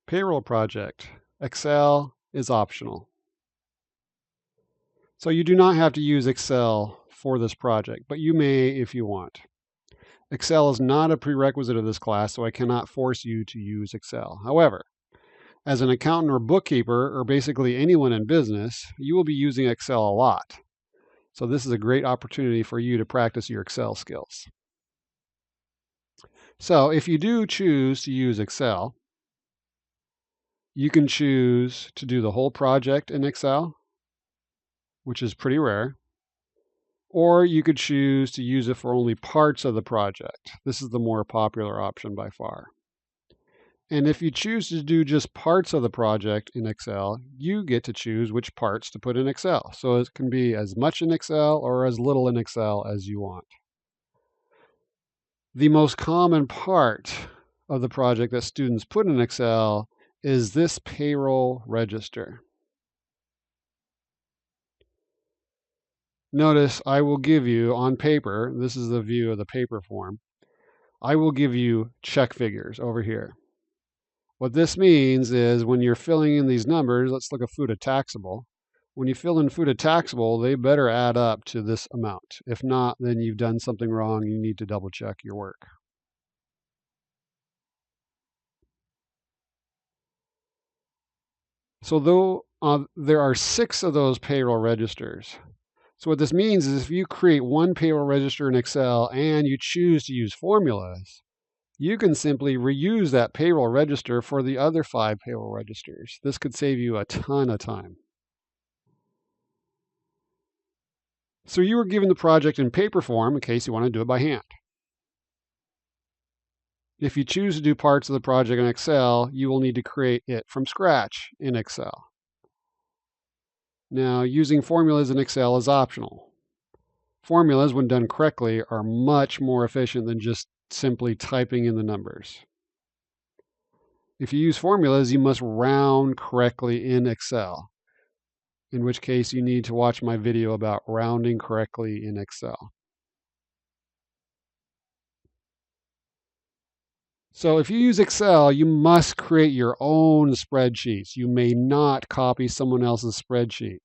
Payroll project. Excel is optional. So you do not have to use Excel for this project, but you may if you want. Excel is not a prerequisite of this class, so I cannot force you to use Excel. However, as an accountant or bookkeeper, or basically anyone in business, you will be using Excel a lot. So this is a great opportunity for you to practice your Excel skills. So if you do choose to use Excel, you can choose to do the whole project in Excel, which is pretty rare, or you could choose to use it for only parts of the project. This is the more popular option by far. And if you choose to do just parts of the project in Excel, you get to choose which parts to put in Excel. So it can be as much in Excel or as little in Excel as you want. The most common part of the project that students put in Excel is this payroll register. Notice I will give you on paper, this is the view of the paper form, I will give you check figures over here. What this means is when you're filling in these numbers, let's look at FUTA taxable. When you fill in FUTA taxable, they better add up to this amount. If not, then you've done something wrong. You need to double check your work. So though there are 6 of those payroll registers. So what this means is if you create one payroll register in Excel and you choose to use formulas, you can simply reuse that payroll register for the other 5 payroll registers. This could save you a ton of time. So you were given the project in paper form in case you want to do it by hand. If you choose to do parts of the project in Excel, you will need to create it from scratch in Excel. Now, using formulas in Excel is optional. Formulas, when done correctly, are much more efficient than just simply typing in the numbers. If you use formulas, you must round correctly in Excel, in which case you need to watch my video about rounding correctly in Excel. So if you use Excel, you must create your own spreadsheets. You may not copy someone else's spreadsheet.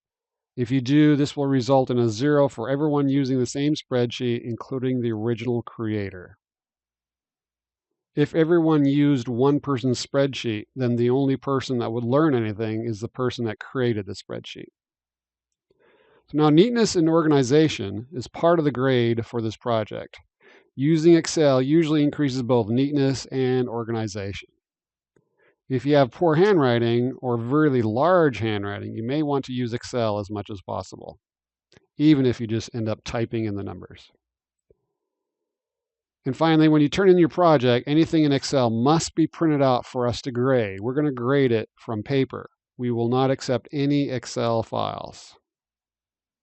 If you do, this will result in a 0 for everyone using the same spreadsheet, including the original creator. If everyone used one person's spreadsheet, then the only person that would learn anything is the person that created the spreadsheet. So now neatness and organization is part of the grade for this project. Using Excel usually increases both neatness and organization. If you have poor handwriting or really large handwriting, you may want to use Excel as much as possible, even if you just end up typing in the numbers. And finally, when you turn in your project, anything in Excel must be printed out for us to grade. We're going to grade it from paper. We will not accept any Excel files.